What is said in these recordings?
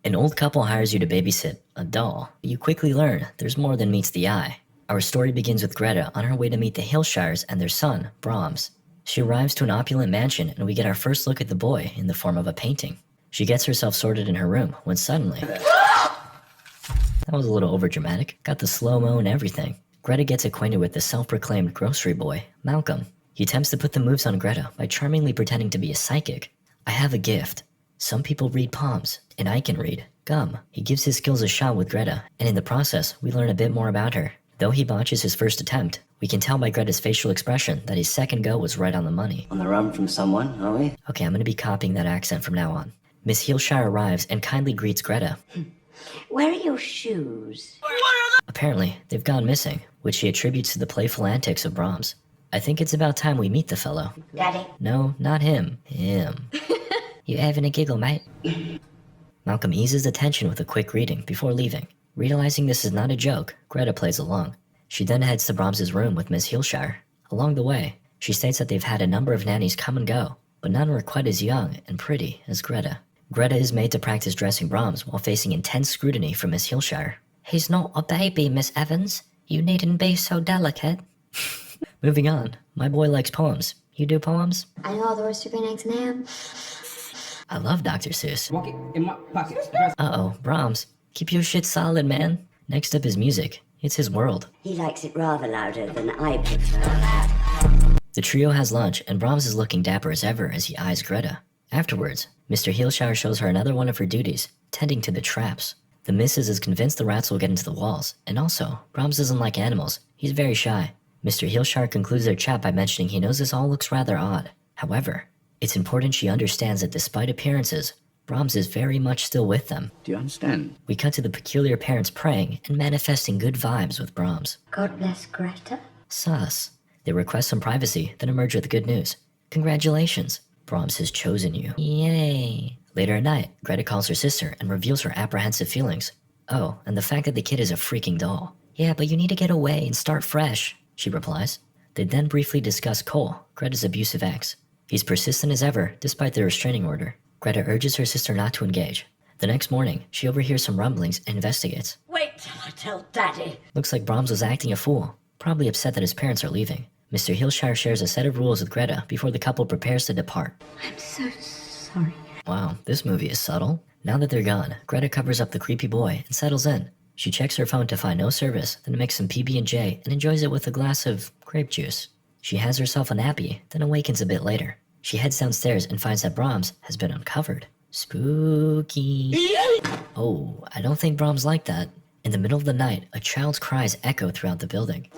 An old couple hires you to babysit a doll, but you quickly learn there's more than meets the eye. Our story begins with Greta on her way to meet the Hillshires and their son, Brahms. She arrives to an opulent mansion and we get our first look at the boy in the form of a painting. She gets herself sorted in her room when suddenly... That was a little overdramatic. Got the slow-mo and everything. Greta gets acquainted with the self-proclaimed grocery boy, Malcolm. He attempts to put the moves on Greta by charmingly pretending to be a psychic. I have a gift. Some people read palms, and I can read gum. He gives his skills a shot with Greta, and in the process, we learn a bit more about her. Though he botches his first attempt, we can tell by Greta's facial expression that his second go was right on the money. On the run from someone, are we? Okay, I'm gonna be copying that accent from now on. Miss Hillshire arrives and kindly greets Greta. Where are your shoes? Apparently, they've gone missing, which she attributes to the playful antics of Brahms. I think it's about time we meet the fellow. Daddy? No, not him. Him. You having a giggle, mate? Malcolm eases the tension with a quick greeting before leaving. Realizing this is not a joke, Greta plays along. She then heads to Brahms' room with Miss Hillshire. Along the way, she states that they've had a number of nannies come and go, but none were quite as young and pretty as Greta. Greta is made to practice dressing Brahms while facing intense scrutiny from Miss Hillshire. He's not a baby, Miss Evans. You needn't be so delicate. Moving on, my boy likes poems. You do poems? I know all the words to green eggs and ham. I love Dr. Seuss. Walk it in my pocket. Uh-oh, Brahms. Keep your shit solid, man. Next up is music. It's his world. He likes it rather louder than I prefer. The trio has lunch, and Brahms is looking dapper as ever as he eyes Greta. Afterwards, Mr. Hillshire shows her another one of her duties, tending to the traps. The missus is convinced the rats will get into the walls, and also, Brahms doesn't like animals. He's very shy. Mr. Hillshire concludes their chat by mentioning he knows this all looks rather odd. However, it's important she understands that despite appearances, Brahms is very much still with them. Do you understand? We cut to the peculiar parents praying and manifesting good vibes with Brahms. God bless Greta. Sus. They request some privacy, then emerge with good news. Congratulations, Brahms has chosen you. Yay. Later at night, Greta calls her sister and reveals her apprehensive feelings. Oh, and the fact that the kid is a freaking doll. Yeah, but you need to get away and start fresh, she replies. They then briefly discuss Cole, Greta's abusive ex. He's persistent as ever, despite the restraining order. Greta urges her sister not to engage. The next morning, she overhears some rumblings and investigates. Wait till I tell Daddy. Looks like Brahms was acting a fool, probably upset that his parents are leaving. Mr. Hillshire shares a set of rules with Greta before the couple prepares to depart. I'm so sorry. Wow, this movie is subtle. Now that they're gone, Greta covers up the creepy boy and settles in. She checks her phone to find no service, then makes some PB&J and enjoys it with a glass of grape juice. She has herself a nappy, then awakens a bit later. She heads downstairs and finds that Brahms has been uncovered. Spooky. Oh, I don't think Brahms liked that. In the middle of the night, a child's cries echo throughout the building.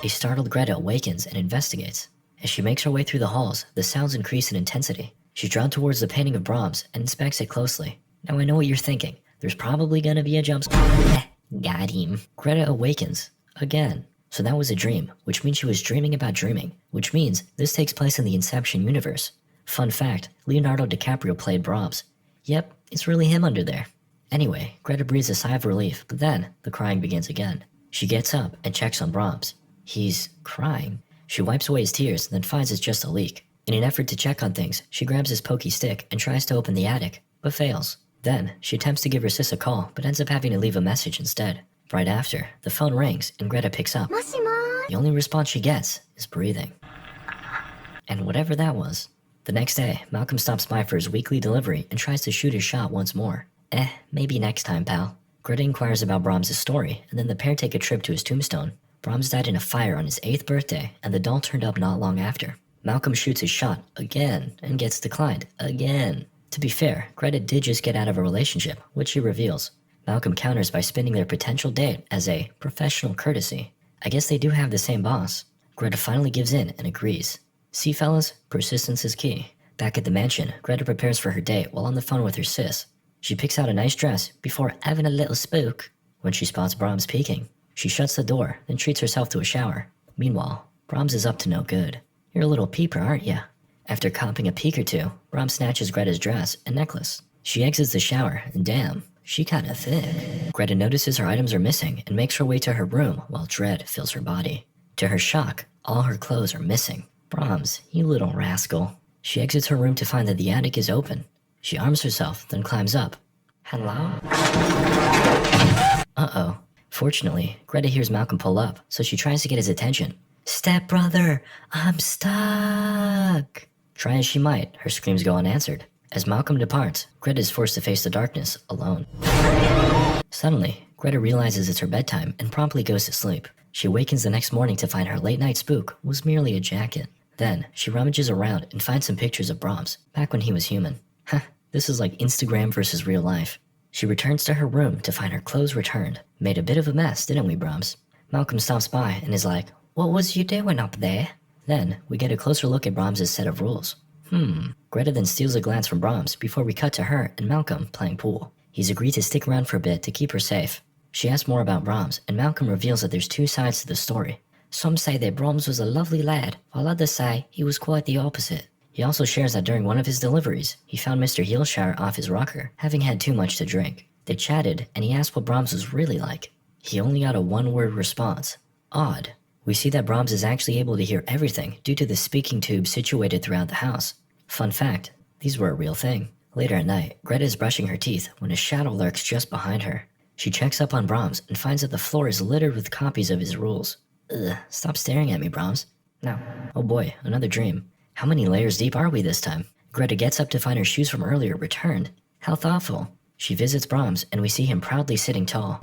A startled Greta awakens and investigates. As she makes her way through the halls, the sounds increase in intensity. She's drawn towards the painting of Brahms and inspects it closely. Now I know what you're thinking. There's probably gonna be a jump scare. Got him. Greta awakens. Again. So that was a dream, which means she was dreaming about dreaming, which means this takes place in the Inception universe. Fun fact, Leonardo DiCaprio played Brahms. Yep, it's really him under there. Anyway, Greta breathes a sigh of relief, but then the crying begins again. She gets up and checks on Brahms. He's crying. She wipes away his tears, then finds it's just a leak. In an effort to check on things, she grabs his pokey stick and tries to open the attic, but fails. Then, she attempts to give her sis a call, but ends up having to leave a message instead. Right after, the phone rings and Greta picks up. Massimo! The only response she gets is breathing. And whatever that was. The next day, Malcolm stops by for his weekly delivery and tries to shoot his shot once more. Maybe next time, pal. Greta inquires about Brahms' story, and then the pair take a trip to his tombstone. Brahms died in a fire on his 8th birthday, and the doll turned up not long after. Malcolm shoots his shot again and gets declined again. To be fair, Greta did just get out of a relationship, which she reveals. Malcolm counters by spinning their potential date as a professional courtesy. I guess they do have the same boss. Greta finally gives in and agrees. See fellas, persistence is key. Back at the mansion, Greta prepares for her date while on the phone with her sis. She picks out a nice dress before having a little spook when she spots Brahms peeking. She shuts the door, then treats herself to a shower. Meanwhile, Brahms is up to no good. You're a little peeper, aren't ya? After copping a peek or two, Brahms snatches Greta's dress and necklace. She exits the shower, and damn, she kinda thick. Greta notices her items are missing and makes her way to her room while dread fills her body. To her shock, all her clothes are missing. Brahms, you little rascal. She exits her room to find that the attic is open. She arms herself, then climbs up. Hello? Uh-oh. Fortunately, Greta hears Malcolm pull up, so she tries to get his attention. Stepbrother, I'm stuck! Try as she might, her screams go unanswered. As Malcolm departs, Greta is forced to face the darkness, alone. Suddenly, Greta realizes it's her bedtime and promptly goes to sleep. She awakens the next morning to find her late-night spook was merely a jacket. Then, she rummages around and finds some pictures of Brahms, back when he was human. Huh, this is like Instagram versus real life. She returns to her room to find her clothes returned. Made a bit of a mess, didn't we, Brahms? Malcolm stops by and is like, What was you doing up there? Then, we get a closer look at Brahms' set of rules. Greta then steals a glance from Brahms before we cut to her and Malcolm playing pool. He's agreed to stick around for a bit to keep her safe. She asks more about Brahms, and Malcolm reveals that there's two sides to the story. Some say that Brahms was a lovely lad, while others say he was quite the opposite. He also shares that during one of his deliveries, he found Mr. Heelshire off his rocker, having had too much to drink. They chatted, and he asked what Brahms was really like. He only got a one-word response. Odd. We see that Brahms is actually able to hear everything due to the speaking tube situated throughout the house. Fun fact, these were a real thing. Later at night, Greta is brushing her teeth when a shadow lurks just behind her. She checks up on Brahms and finds that the floor is littered with copies of his rules. Ugh, stop staring at me, Brahms. No. Oh boy, another dream. How many layers deep are we this time? Greta gets up to find her shoes from earlier returned. How thoughtful. She visits Brahms and we see him proudly sitting tall.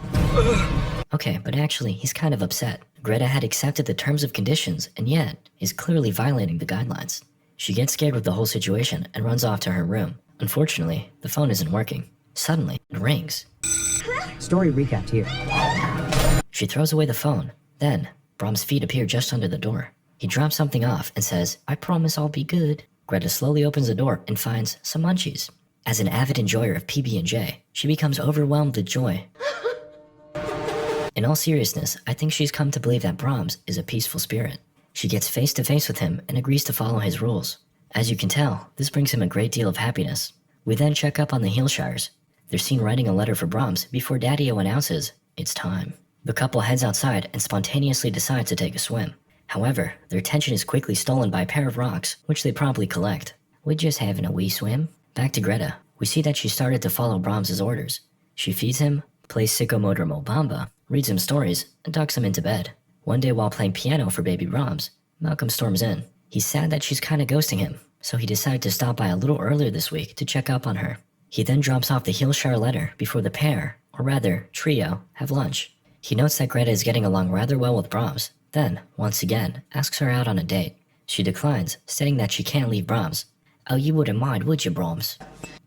Okay, but actually, he's kind of upset. Greta had accepted the terms and conditions and yet is clearly violating the guidelines. She gets scared with the whole situation and runs off to her room. Unfortunately, the phone isn't working. Suddenly, it rings. Story recapped here. She throws away the phone. Then, Brahms' feet appear just under the door. He drops something off and says, I promise I'll be good. Greta slowly opens the door and finds some munchies. As an avid enjoyer of PB&J, she becomes overwhelmed with joy. In all seriousness, I think she's come to believe that Brahms is a peaceful spirit. She gets face to face with him and agrees to follow his rules. As you can tell, this brings him a great deal of happiness. We then check up on the Heelshires. They're seen writing a letter for Brahms before Daddy-O announces, it's time. The couple heads outside and spontaneously decides to take a swim. However, their attention is quickly stolen by a pair of rocks, which they promptly collect. We're just having a wee swim. Back to Greta. We see that she started to follow Brahms' orders. She feeds him, plays Psychomotor Mobamba, reads him stories, and tucks him into bed. One day while playing piano for baby Brahms, Malcolm storms in. He's sad that she's kinda ghosting him, so he decided to stop by a little earlier this week to check up on her. He then drops off the Heelshire letter before the pair, or rather, trio, have lunch. He notes that Greta is getting along rather well with Brahms, then, once again, asks her out on a date. She declines, stating that she can't leave Brahms. Oh, you wouldn't mind, would you, Brahms?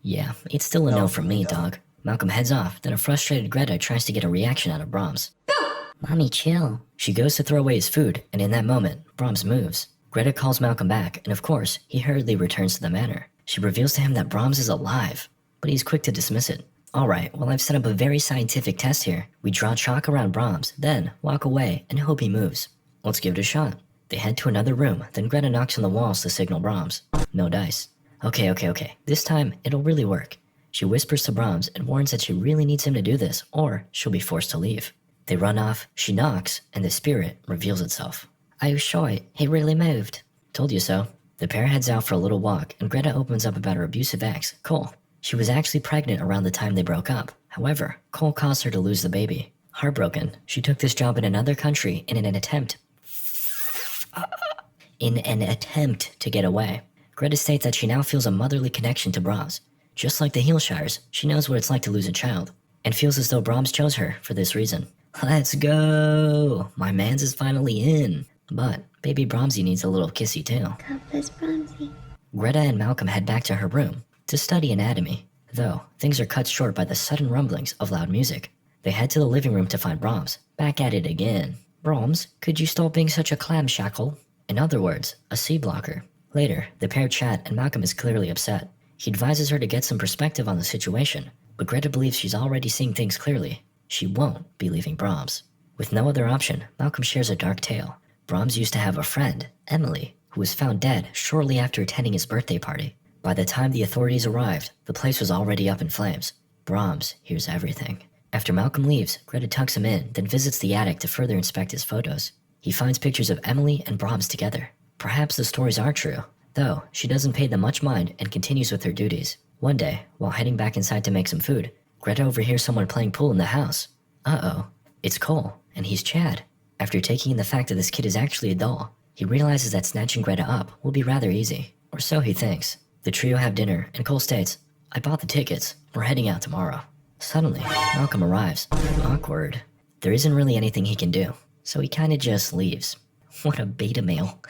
Yeah, it's still a no from me, dog. Malcolm heads off, then a frustrated Greta tries to get a reaction out of Brahms. Mommy, chill. She goes to throw away his food, and in that moment, Brahms moves. Greta calls Malcolm back, and of course, he hurriedly returns to the manor. She reveals to him that Brahms is alive, but he's quick to dismiss it. Alright, well I've set up a very scientific test here. We draw chalk around Brahms, then walk away and hope he moves. Let's give it a shot. They head to another room, then Greta knocks on the walls to signal Brahms. No dice. Okay. This time, it'll really work. She whispers to Brahms and warns that she really needs him to do this, or she'll be forced to leave. They run off, she knocks, and the spirit reveals itself. Oh shite, he really moved. Told you so. The pair heads out for a little walk, and Greta opens up about her abusive ex, Cole. She was actually pregnant around the time they broke up. However, Cole caused her to lose the baby. Heartbroken, she took this job in another country in an attempt to get away. Greta states that she now feels a motherly connection to Brahms. Just like the Heelshires, she knows what it's like to lose a child, and feels as though Brahms chose her for this reason. Let's go! My mans is finally in. But baby Brahmsy needs a little kissy too. God bless Brahmsy. Greta and Malcolm head back to her room to study anatomy, though things are cut short by the sudden rumblings of loud music. They head to the living room to find Brahms, back at it again. Brahms, could you stop being such a clamshackle? In other words, a C blocker. Later, the pair chat and Malcolm is clearly upset. He advises her to get some perspective on the situation, but Greta believes she's already seeing things clearly. She won't be leaving Brahms. With no other option, Malcolm shares a dark tale. Brahms used to have a friend, Emily, who was found dead shortly after attending his birthday party. By the time the authorities arrived, the place was already up in flames. Brahms hears everything. After Malcolm leaves, Greta tucks him in, then visits the attic to further inspect his photos. He finds pictures of Emily and Brahms together. Perhaps the stories are true, though she doesn't pay them much mind and continues with her duties. One day, while heading back inside to make some food, Greta overhears someone playing pool in the house. Uh-oh, it's Cole, and he's Chad. After taking in the fact that this kid is actually a doll, he realizes that snatching Greta up will be rather easy, or so he thinks. The trio have dinner, and Cole states, "I bought the tickets. We're heading out tomorrow." Suddenly, Malcolm arrives. Awkward. There isn't really anything he can do, so he kinda just leaves. What a beta male.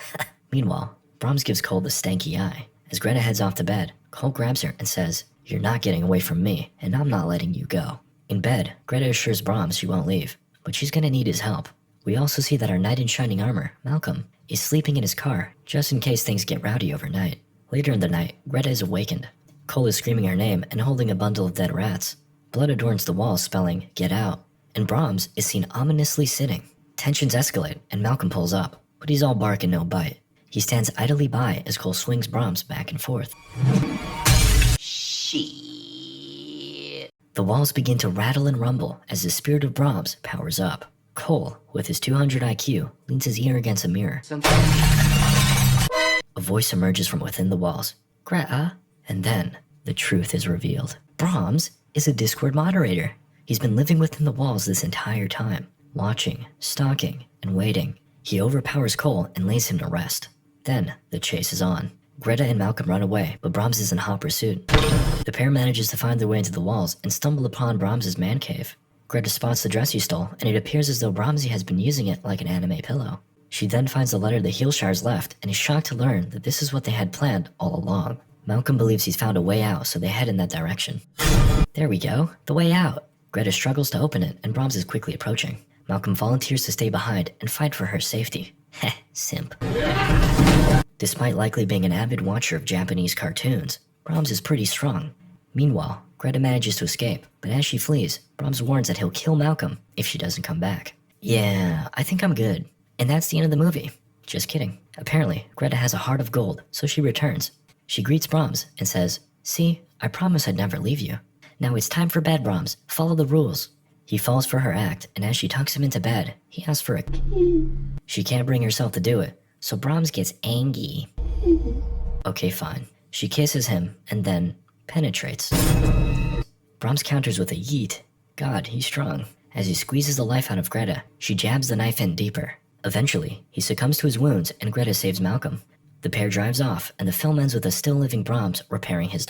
Meanwhile, Brahms gives Cole the stanky eye. As Greta heads off to bed, Cole grabs her and says, "You're not getting away from me, and I'm not letting you go." In bed, Greta assures Brahms she won't leave, but she's gonna need his help. We also see that our knight in shining armor, Malcolm, is sleeping in his car, just in case things get rowdy overnight. Later in the night, Greta is awakened. Cole is screaming her name and holding a bundle of dead rats. Blood adorns the walls spelling, "Get out." And Brahms is seen ominously sitting. Tensions escalate and Malcolm pulls up, but he's all bark and no bite. He stands idly by as Cole swings Brahms back and forth. Shit. The walls begin to rattle and rumble as the spirit of Brahms powers up. Cole, with his 200 IQ, leans his ear against a mirror. A voice emerges from within the walls. "Greta?" And then, the truth is revealed. Brahms is a Discord moderator. He's been living within the walls this entire time, watching, stalking, and waiting. He overpowers Cole and lays him to rest. Then, the chase is on. Greta and Malcolm run away, but Brahms is in hot pursuit. The pair manages to find their way into the walls and stumble upon Brahms' man cave. Greta spots the dress he stole, and it appears as though Brahmsy has been using it like an anime pillow. She then finds the letter the Heelshires left and is shocked to learn that this is what they had planned all along. Malcolm believes he's found a way out, so they head in that direction. There we go, the way out. Greta struggles to open it, and Brahms is quickly approaching. Malcolm volunteers to stay behind and fight for her safety. Heh, simp. Despite likely being an avid watcher of Japanese cartoons, Brahms is pretty strong. Meanwhile, Greta manages to escape, but as she flees, Brahms warns that he'll kill Malcolm if she doesn't come back. Yeah, I think I'm good. And that's the end of the movie. Just kidding. Apparently, Greta has a heart of gold, so she returns. She greets Brahms and says, "See, I promised I'd never leave you. Now it's time for bed, Brahms. Follow the rules." He falls for her act, and as she tucks him into bed, he asks for a She can't bring herself to do it, so Brahms gets angry. Okay, fine. She kisses him, and then penetrates. Brahms counters with a yeet. God, he's strong. As he squeezes the life out of Greta, she jabs the knife in deeper. Eventually, he succumbs to his wounds, and Greta saves Malcolm. The pair drives off, and the film ends with a still-living Brahms repairing his